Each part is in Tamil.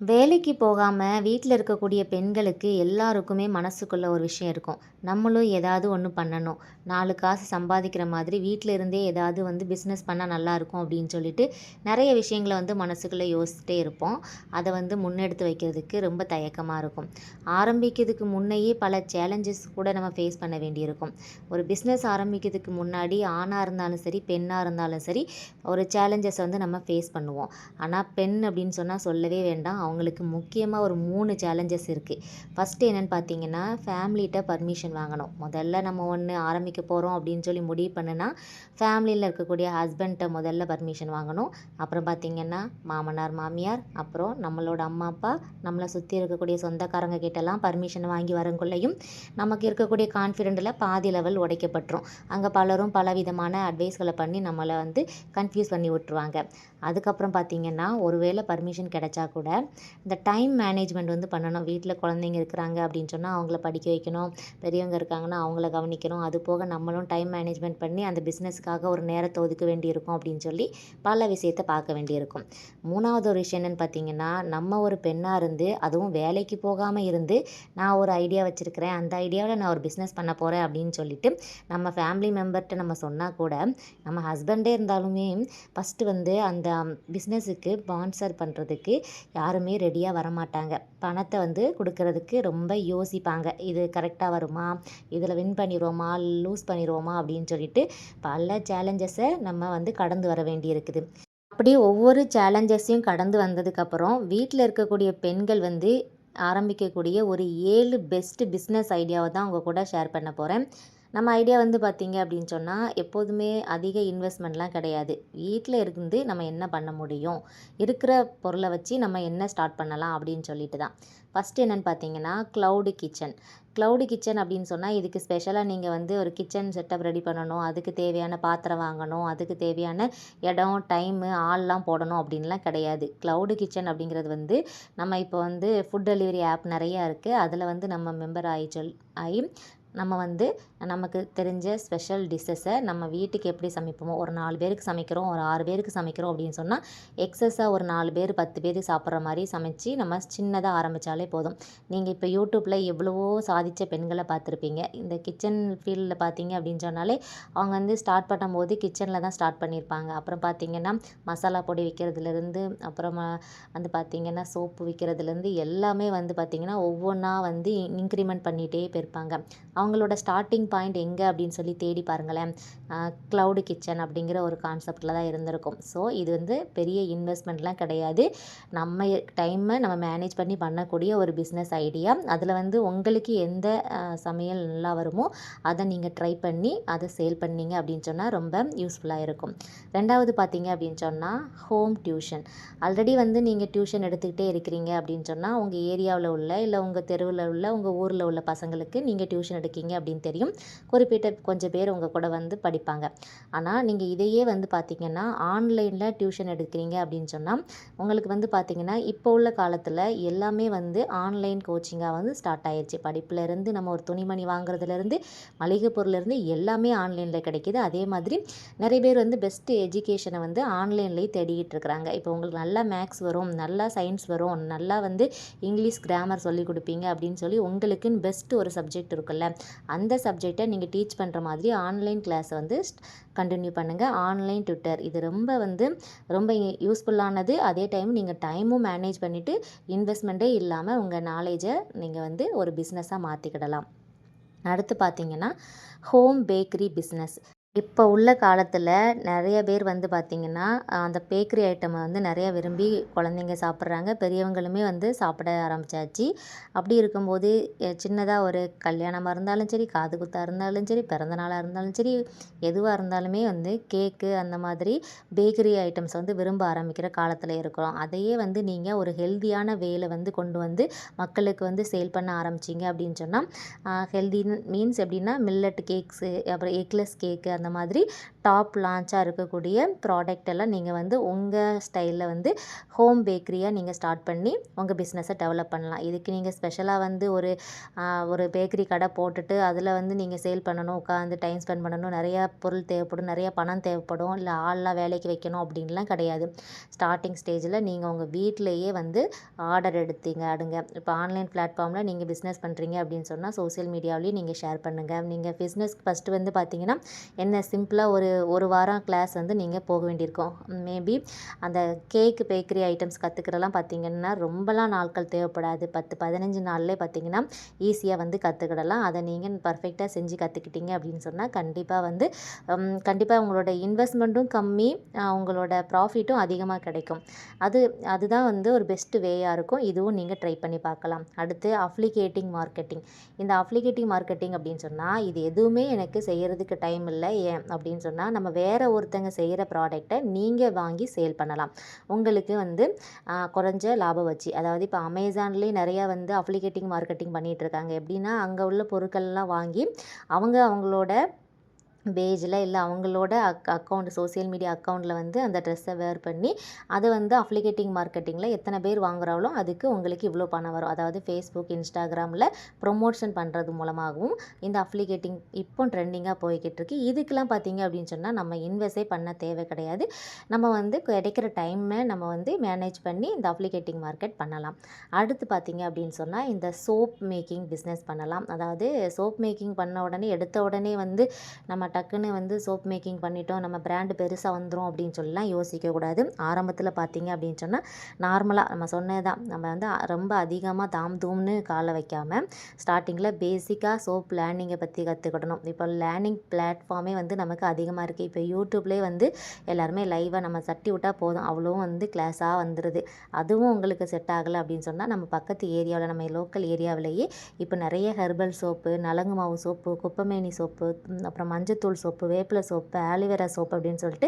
வேலைக்கு போகாம வீட்ல இருக்கக்கூடிய பெண்களுக்கு எல்லாருக்குமே மனசுக்குள்ள ஒரு விஷயம் இருக்கும். நம்மளும் ஏதாவது ஒண்ணு பண்ணணும். 4 காசு சம்பாதிக்கிற மாதிரி வீட்ல இருந்தே ஏதாவது பிசினஸ் பண்ணா நல்லாயிருக்கும் அப்படின்னு சொல்லிட்டு நெறைய விஷயங்கள மனசுக்குள்ள யோசிச்சுட்டே இருப்போம். அத முன்னெடுத்து வைக்கிறதுக்கு ரொம்ப தயக்கமா இருக்கும். ஆரம்பிக்கிறதுக்கு முன்னயே பல சேலஞ்சஸ் கூட நம்ம ஃபேஸ் பண்ண வேண்டியிருக்கும். ஒரு பிசினஸ் ஆரம்பிக்கிறதுக்கு முன்னாடி ஆணா இருந்தாலும் சரி, பெண்ணா இருந்தாலும் சரி, ஒரு சேலஞ்சஸ நம்ம ஃபேஸ் பண்ணுவோம். ஆனா பெண் அப்படின்னு சொன்னா சொல்லவே வேண்டாம். அவங்களுக்கு முக்கியமா ஒரு 3 சேலஞ்சஸ் இருக்கு. ஃபர்ஸ்ட்டு என்னன்னு பார்த்தீங்கன்னா, ஃபேமிலிட்ட பர்மிஷன் வாங்கணும். முதல்ல நம்ம ஒண்ணு ஆரம்பிக்க போறோம் அப்படின்னு சொல்லி முடிவு பண்ணுனா, ஃபேமிலில இருக்கக்கூடிய ஹஸ்பண்ட்ட முதல்ல பர்மிஷன் வாங்கணும். அப்புறம் பார்த்தீங்கன்னா, மாமனார், மாமியார், அப்புறம் நம்மளோட அம்மா, அப்பா, நம்மள சுத்தி இருக்கக்கூடிய சொந்தக்காரங்க கிட்டலாம் பர்மிஷன் வாங்கி வரங்குள்ளயும், நமக்கு இருக்கக்கூடிய கான்ஃபிடென்ட்ல பாதி லெவல் உடைக்கப்பட்டுரும். அங்க பலரும் பலவிதமான அட்வைஸ்கள பண்ணி நம்மள கன்ஃப்யூஸ் பண்ணி விட்டுருவாங்க. அதுக்கப்புறம் பார்த்தீங்கன்னா, ஒரு வேள பர்மிஷன் கிடைச்சா கூட, இந்த டைம் மேனேஜ்மெண்ட் பண்ணணும். வீட்ல குழந்தைங்க இருக்கிறாங்க அப்படின்னு சொன்னா, அவங்கள படிக்க வைக்கணும். பெரியவங்க இருக்காங்கன்னா, அவங்கள கவனிக்கணும். அது போக நம்மளும் டைம் மேனேஜ்மெண்ட் பண்ணி அந்த பிசினஸ்க்காக ஒரு நேரத்த ஒதுக்க வேண்டியிருக்கும் அப்படின்னு சொல்லி, பல விஷயத்த பார்க்க வேண்டியிருக்கும். 3வது ஒரு விஷயம் என்னன்னு பார்த்தீங்கன்னா, நம்ம ஒரு பெண்ணா இருந்து, அதுவும் வேலைக்கு போகாம இருந்து, நான் ஒரு ஐடியா வச்சிருக்கிறேன். அந்த ஐடியாவுல நான் ஒரு பிசினஸ் பண்ண போறேன் அப்படின்னு சொல்லிட்டு, நம்ம ஃபேமிலி மெம்பர்ட்ட நம்ம சொன்னா கூட, நம்ம ஹஸ்பண்டே இருந்தாலுமே ஃபர்ஸ்ட்டு அந்த பிஸ்னஸுக்கு ஸ்பான்சர் பண்ணுறதுக்கு யாருமே ரெடியா வரமாட்டாங்க. பணத்த குடுக்குறதுக்கு ரொம்ப யோசிப்பாங்க. இது கரெக்ட்டா வருமா? இதில வின் பண்ணிருவோமா? லூஸ் பண்ணிருவோமா? அப்படின்னு சொல்லிட்டு பல சேலஞ்சஸ நம்ம கடந்து வர வேண்டியிருக்குது. அப்படி ஒவ்வொரு சேலஞ்சஸையும் கடந்து வந்ததுக்கப்புறம், வீட்ல இருக்கக்கூடிய பெண்கள் ஆரம்பிக்கக்கூடிய ஒரு 7 பெஸ்ட் பிஸ்னஸ் ஐடியாவ தான் உங்க கூட ஷேர் பண்ண போறேன். நம்ம ஐடியா பார்த்தீங்க அப்படின்னு சொன்னா, எப்போதுமே அதிக இன்வெஸ்ட்மெண்ட்லாம் கிடையாது. வீட்ல இருந்து நம்ம என்ன பண்ண முடியும்? இருக்கிற பொருள வச்சு நம்ம என்ன ஸ்டார்ட் பண்ணலாம் அப்படின்னு சொல்லிட்டு தான். ஃபர்ஸ்ட்டு என்னன்னு பார்த்தீங்கன்னா, கிளவுட் கிச்சன். கிளவுட் கிச்சன் அப்படின்னு சொன்னா, இதுக்கு ஸ்பெஷலா நீங்க ஒரு கிச்சன் செட்டப் ரெடி பண்ணணும். அதுக்கு தேவையான பாத்திரம் வாங்கணும். அதுக்கு தேவையான இடம், டைமு, ஆள்லாம் போடணும் அப்படின்லாம் கிடையாது. கிளவுட் கிச்சன் அப்படிங்கிறது நம்ம இப்போ ஃபுட் டெலிவரி ஆப் நெறையா இருக்கு. அதில நம்ம மெம்பர் ஆயி நம்ம நமக்கு தெரிஞ்ச ஸ்பெஷல் டிஷ்ஷஸ நம்ம வீட்டுக்கு எப்படி சமைப்போமோ, ஒரு 4 பேருக்கு சமைக்கிறோம், ஒரு 6 பேருக்கு சமைக்கிறோம் அப்படின்னு சொன்னா, எக்ஸஸா ஒரு 4 பேர், 10 பேர் சாப்பிடுற மாரி சமைச்சு நம்ம சின்னதா ஆரம்பிச்சாலே போதும். நீங்க இப்ப YouTubeல எவ்வளவோ சாதிச்ச பெண்கள பார்த்துருப்பீங்க. இந்த கிச்சன் ஃபீல்ட்ல பார்த்தீங்க அப்படின்னு சொன்னாலே, அவங்க ஸ்டார்ட் பண்ணும்போது கிச்சன்ல தான் ஸ்டார்ட் பண்ணியிருப்பாங்க. அப்புறம் பார்த்தீங்கன்னா, மசாலா பொடி விக்கிறதுலேருந்து, அப்புறமா பார்த்தீங்கன்னா, சோப்பு விக்கிறதுலேருந்து எல்லாமே பார்த்தீங்கன்னா, ஒவ்வொன்னா இன்கிரிமெண்ட் பண்ணிட்டே போயிருப்பாங்க. அவங்களோட ஸ்டார்ட்டிங் பாயிண்ட் எங்கே அப்படின்னு சொல்லி தேடி பாருங்களேன். க்ளவுட் கிச்சன் அப்படிங்கிற ஒரு கான்செப்டில் தான் இருந்திருக்கும். ஸோ இது பெரிய இன்வெஸ்ட்மெண்ட்லாம் கிடையாது. நம்ம டைமை நம்ம மேனேஜ் பண்ணி பண்ணக்கூடிய ஒரு பிஸ்னஸ் ஐடியா. அதில் உங்களுக்கு எந்த சமையல் நல்லா வருமோ அதை நீங்கள் ட்ரை பண்ணி அதை சேல் பண்ணீங்க அப்படின்னு சொன்னால் ரொம்ப யூஸ்ஃபுல்லாக இருக்கும். 2வது பார்த்தீங்க அப்படின்னு சொன்னால் ஹோம் டியூஷன். ஆல்ரெடி நீங்கள் டியூஷன் எடுத்துக்கிட்டே இருக்கிறீங்க அப்படின்னு சொன்னால், உங்கள் ஏரியாவில் உள்ள இல்லை உங்கள் தெருவில் உள்ள உங்கள் ஊரில் உள்ள பசங்களுக்கு நீங்கள் டியூஷன் எடுக்கீங்க அப்படின்னு தெரியும். குறிப்பிட்ட கொஞ்சம் பேர் உங்கள் கூட படிப்பாங்க. ஆனால் நீங்கள் இதையே பார்த்தீங்கன்னா, ஆன்லைனில் டியூஷன் எடுக்கிறீங்க அப்படின்னு சொன்னால், உங்களுக்கு பார்த்தீங்கன்னா, இப்போ உள்ள காலத்தில் எல்லாமே ஆன்லைன் கோச்சிங்காக ஸ்டார்ட் ஆயிருச்சு. படிப்புலேருந்து நம்ம ஒரு துணிமணி வாங்குறதுலேருந்து, மளிகை பொருள்லேருந்து எல்லாமே ஆன்லைனில் கிடைக்கிது. அதே மாதிரி நிறைய பேர் பெஸ்ட் எஜுகேஷனை ஆன்லைன்லேயே தேடிக்கிட்டு இருக்கிறாங்க. இப்போ உங்களுக்கு நல்லா மேக்ஸ் வரும், நல்லா சயின்ஸ் வரும், நல்லா இங்கிலீஷ் கிராமர் சொல்லிக் கொடுப்பீங்க அப்படின்னு சொல்லி உங்களுக்குன்னு பெஸ்ட் ஒரு சப்ஜெக்ட் இருக்குல்ல, அந்த சப்ஜெக்டை நீங்கள் டீச் பண்ணுற மாதிரி ஆன்லைன் கிளாஸை கண்டினியூ பண்ணுங்கள். ஆன்லைன் ட்விட்டர் இது ரொம்ப ரொம்ப யூஸ்ஃபுல்லானது. அதே டைம் நீங்கள் டைமும் மேனேஜ் பண்ணிவிட்டு இன்வெஸ்ட்மெண்ட்டே இல்லாமல் உங்கள் நாலேஜை நீங்கள் ஒரு பிஸ்னஸாக மாற்றிக்கிடலாம். அடுத்து பார்த்தீங்கன்னா, ஹோம் பேக்கரி பிஸ்னஸ். இப்போ உள்ள காலத்தில் நிறைய பேர் பார்த்தீங்கன்னா, அந்த பேக்கரி ஐட்டமை நிறைய விரும்பி குழந்தைங்க சாப்பிட்றாங்க. பெரியவங்களுமே சாப்பிட ஆரம்பிச்சாச்சு. அப்படி இருக்கும்போது சின்னதா ஒரு கல்யாணமா இருந்தாலும் சரி, காது குத்தா இருந்தாலும் சரி, பிறந்த நாளா இருந்தாலும் சரி, எதுவா இருந்தாலுமே கேக்கு அந்த மாதிரி பேக்கரி ஐட்டம்ஸ் விரும்ப ஆரம்பிக்கிற காலத்தில் இருக்கிறோம். அதையே நீங்க ஒரு ஹெல்தியான வேல கொண்டு மக்களுக்கு சேல் பண்ண ஆரம்பிச்சீங்க அப்படின்னு சொன்னா, ஹெல்தின்னு மீன்ஸ் எப்படின்னா மில்லட் கேக்ஸு, அப்புறம் எக்லெஸ் கேக்கு அந்த அந்த மாதிரி டாப் லான்ச்சாக இருக்கக்கூடிய ப்ராடக்ட் எல்லாம் நீங்கள் வந்து உங்கள் ஸ்டைலில் வந்து ஹோம் பேக்கரியாக நீங்கள் ஸ்டார்ட் பண்ணி உங்கள் பிஸ்னஸை டெவலப் பண்ணலாம். இதுக்கு நீங்கள் ஸ்பெஷலாக வந்து ஒரு பேக்கரி கடை போட்டுட்டு அதில் வந்து நீங்கள் சேல் பண்ணணும், உட்காந்து டைம் ஸ்பெண்ட் பண்ணணும், நிறையா பொருள் தேவைப்படும், நிறையா பணம் தேவைப்படும், இல்லை ஆள்லாம் வேலைக்கு வைக்கணும் அப்படின்லாம் கிடையாது. ஸ்டார்டிங் ஸ்டேஜில் நீங்கள் உங்கள் வீட்டிலேயே வந்து ஆர்டர் எடுங்க. இப்போ ஆன்லைன் பிளாட்ஃபார்மில் நீங்கள் பிஸ்னஸ் பண்ணுறீங்க அப்படின்னு சொன்னால் சோஷியல் மீடியாவிலேயும் நீங்கள் ஷேர் பண்ணுங்கள். நீங்கள் பிஸ்னஸ்க்கு ஃபஸ்ட்டு வந்து பார்த்தீங்கன்னா என்ன சிம்பிளாக ஒரு வாரம் கிளாஸ் வந்து நீங்கள் போக வேண்டியிருக்கும். மேபி அந்த கேக்கு பேக்கரி ஐட்டம்ஸ் கற்றுக்கிறலாம் பார்த்தீங்கன்னா ரொம்பலாம் நாட்கள் தேவைப்படாது. 10-15 நாள்லேயே பார்த்தீங்கன்னா ஈஸியாக வந்து கற்றுக்கிடலாம். அதை நீங்கள் பர்ஃபெக்டாக செஞ்சு கற்றுக்கிட்டீங்க அப்படின்னு சொன்னால் கண்டிப்பாக உங்களோட இன்வெஸ்ட்மெண்ட்டும் கம்மி, உங்களோட ப்ராஃபிட்டும் அதிகமாக கிடைக்கும். அதுதான் வந்து ஒரு பெஸ்ட்டு வேயாக இருக்கும். இதுவும் நீங்கள் ட்ரை பண்ணி பார்க்கலாம். அடுத்து அஃப்ளிகேட்டிங் மார்க்கெட்டிங். இந்த அஃப்ளிகேட்டிங் மார்க்கெட்டிங் அப்படின்னு சொன்னால் இது எதுவுமே எனக்கு செய்கிறதுக்கு டைம் இல்லை. ஏன் அப்படின்னு சொன்னால் நம்ம வேறு ஒருத்தங்க செய்கிற ப்ராடக்டை நீங்கள் வாங்கி சேல் பண்ணலாம். உங்களுக்கு வந்து குறைஞ்ச லாபம் வச்சு. அதாவது இப்போ அமேசான்லேயே நிறையா வந்து அஃப்ளிகேட்டிங் மார்க்கெட்டிங் பண்ணிகிட்ருக்காங்க. எப்படின்னா அங்கே உள்ள பொருட்கள்லாம் வாங்கி அவங்களோட பேஜில் இல்லை அவங்களோட அக்கௌண்ட் சோஷியல் மீடியா அக்கௌண்ட்டில் வந்து அந்த ட்ரெஸ்ஸை வேர் பண்ணி அதை வந்து அஃப்ளிகேட்டிங் மார்க்கெட்டிங்கில் எத்தனை பேர் வாங்குறாங்களோ அதுக்கு உங்களுக்கு இவ்வளோ பணம் வரும். அதாவது ஃபேஸ்புக், இன்ஸ்டாகிராமில் ப்ரொமோஷன் பண்ணுறது மூலமாகவும் இந்த அஃப்ளிகேட்டிங் இப்போ ட்ரெண்டிங்காக போய்கிட்டு இருக்கு. இதுக்கெல்லாம் பார்த்தீங்க அப்படின்னு சொன்னால் நம்ம இன்வெஸ்டே பண்ண தேவை கிடையாது. நம்ம வந்து கிடைக்கிற டைமை நம்ம வந்து மேனேஜ் பண்ணி இந்த அஃப்ளிகேட்டிங் மார்க்கெட் பண்ணலாம். அடுத்து பார்த்தீங்க அப்படின்னு சொன்னால் இந்த சோப் மேக்கிங் பிஸ்னஸ் பண்ணலாம். அதாவது சோப் மேக்கிங் பண்ண உடனே எடுத்த உடனே வந்து நம்ம டக்குன்னு வந்து சோப் மேக்கிங் பண்ணிட்டோம், நம்ம பிராண்டு பெருசாக வந்துடும் அப்படின்னு சொல்லலாம் யோசிக்கக்கூடாது. ஆரம்பத்தில் பார்த்தீங்க அப்படின்னு சொன்னால் நார்மலாக நம்ம சொன்னதான் நம்ம வந்து ரொம்ப அதிகமாக தாம் தூம்னு காலை வைக்காமல் ஸ்டார்டிங்கில் பேசிக்காக சோப் லேர்னிங்கை பற்றி கற்றுக்கிடணும். இப்போ லேர்னிங் பிளாட்ஃபார்மே வந்து நமக்கு அதிகமாக இருக்குது. இப்போ யூடியூப்லேயே வந்து எல்லாருமே லைவாக நம்ம தட்டி விட்டால் போதும், அவ்வளோவும் வந்து கிளாஸாக வந்துடுது. அதுவும் உங்களுக்கு செட் ஆகலை அப்படின்னு சொன்னால் நம்ம பக்கத்து ஏரியாவில் நம்ம லோக்கல் ஏரியாவிலேயே இப்போ நிறைய ஹெர்பல் சோப்பு, நலங்கு மாவு சோப்பு, குப்பைமேனி சோப்பு, அப்புறம் மஞ்சத்தூள் சோப்பு, வேப்பிலை சோப்பு, ஆலிவேரா சோப்பு அப்படின்னு சொல்லிட்டு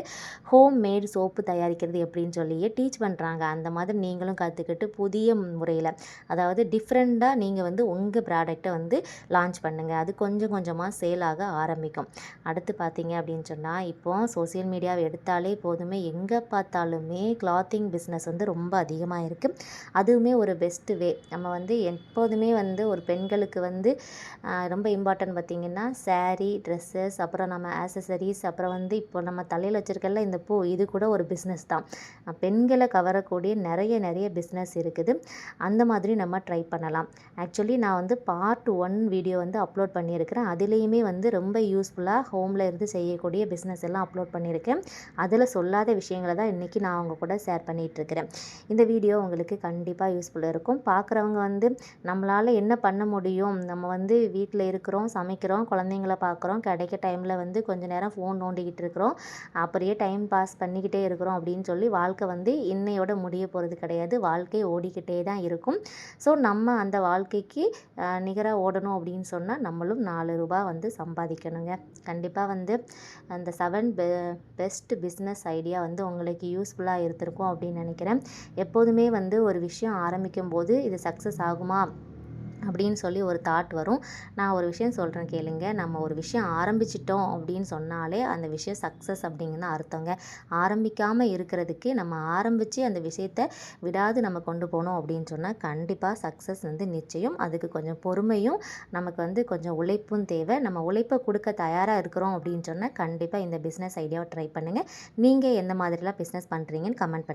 ஹோம் மேட் சோப்பு தயாரிக்கிறது எப்படின்னு சொல்லியே டீச் பண்ணுறாங்க. அந்த மாதிரி நீங்களும் கற்றுக்கிட்டு புதிய முறையில், அதாவது டிஃப்ரெண்ட்டாக நீங்கள் வந்து உங்கள் ப்ராடக்டை வந்து லான்ச் பண்ணுங்கள். அது கொஞ்சம் கொஞ்சமாக சேல் ஆக ஆரம்பிக்கும். அடுத்து பார்த்தீங்க அப்படின்னு சொன்னால் இப்போ சோஷியல் மீடியாவை எடுத்தாலே போதுமே, எங்கே பார்த்தாலுமே கிளாத்திங் பிஸ்னஸ் வந்து ரொம்ப அதிகமாக இருக்குது. அதுவுமே ஒரு பெஸ்ட்டு வே. நம்ம வந்து எப்போதுமே வந்து ஒரு பெண்களுக்கு வந்து ரொம்ப இம்பார்ட்டன்ட் பார்த்திங்கன்னா சாரீ, ட்ரெஸ்ஸஸ், அப்புறம் நம்ம ஆக்சசரிஸ், அப்புறம் வந்து இப்போ நம்ம தலையில் வச்சுருக்கல இந்த பூ, இது கூட ஒரு பிஸ்னஸ் தான். பெண்களை கவரக்கூடிய நிறைய பிஸ்னஸ் இருக்குது. அந்த மாதிரி நம்ம ட்ரை பண்ணலாம். ஆக்சுவலி நான் வந்து பார்ட் 1 வீடியோ வந்து அப்லோட் பண்ணியிருக்கிறேன். அதுலேயுமே வந்து ரொம்ப யூஸ்ஃபுல்லாக ஹோமில் இருந்து செய்யக்கூடிய பிஸ்னஸ் எல்லாம் அப்லோட் பண்ணியிருக்கேன். அதில் சொல்லாத விஷயங்களை தான் இன்றைக்கி நான் அவங்க கூட ஷேர் பண்ணிகிட்ருக்கிறேன். இந்த வீடியோ உங்களுக்கு கண்டிப்பாக யூஸ்ஃபுல்லாக இருக்கும். பார்க்குறவங்க வந்து நம்மளால் என்ன பண்ண முடியும், நம்ம வந்து வீட்டில் இருக்கிறோம், சமைக்கிறோம், குழந்தைங்கள பார்க்குறோம், கிடைக்க டைமில் வந்து கொஞ்சம் நேரம் ஃபோன் நோண்டிக்கிட்டு இருக்கிறோம், அப்படியே டைம் பாஸ் பண்ணிக்கிட்டே இருக்கிறோம் அப்படின்னு சொல்லி வாழ்க்கை வந்து இன்னையோட முடிய போகிறது கிடையாது. வாழ்க்கை ஓடிக்கிட்டே தான் இருக்கும். ஸோ நம்ம அந்த வாழ்க்கைக்கு நிகராக ஓடணும் அப்படின்னு சொன்னால் நம்மளும் 4 ரூபா வந்து சம்பாதிக்கணுங்க. கண்டிப்பாக வந்து அந்த 7 பெஸ்ட் பிஸ்னஸ் ஐடியா வந்து உங்களுக்கு யூஸ்ஃபுல்லாக இருந்திருக்கும் அப்படின்னு நினைக்கிறேன். எப்போதுமே வந்து ஒரு விஷயம் ஆரம்பிக்கும் போது இது சக்ஸஸ் ஆகுமா அப்படின்னு சொல்லி ஒரு தாட் வரும். நான் ஒரு விஷயம் சொல்கிறேன் கேளுங்க. நம்ம ஒரு விஷயம் ஆரம்பிச்சிட்டோம் அப்படின்னு சொன்னாலே அந்த விஷயம் சக்ஸஸ் அப்படிங்கன்னு அர்த்தங்க. ஆரம்பிக்காமல் இருக்கிறதுக்கு நம்ம ஆரம்பித்து அந்த விஷயத்தை விடாது நம்ம கொண்டு போனோம் அப்படின்னு சொன்னால் கண்டிப்பாக சக்ஸஸ் வந்து நிச்சயம். அதுக்கு கொஞ்சம் பொறுமையும் நமக்கு வந்து கொஞ்சம் உழைப்பும் தேவை. நம்ம உழைப்பை கொடுக்க தயாராக இருக்கிறோம் அப்படின்னு சொன்னால் கண்டிப்பாக இந்த பிஸ்னஸ் ஐடியாவை ட்ரை பண்ணுங்கள். நீங்கள் எந்த மாதிரிலாம் பிஸ்னஸ் பண்ணுறீங்கன்னு கமெண்ட் பண்ணுங்கள்.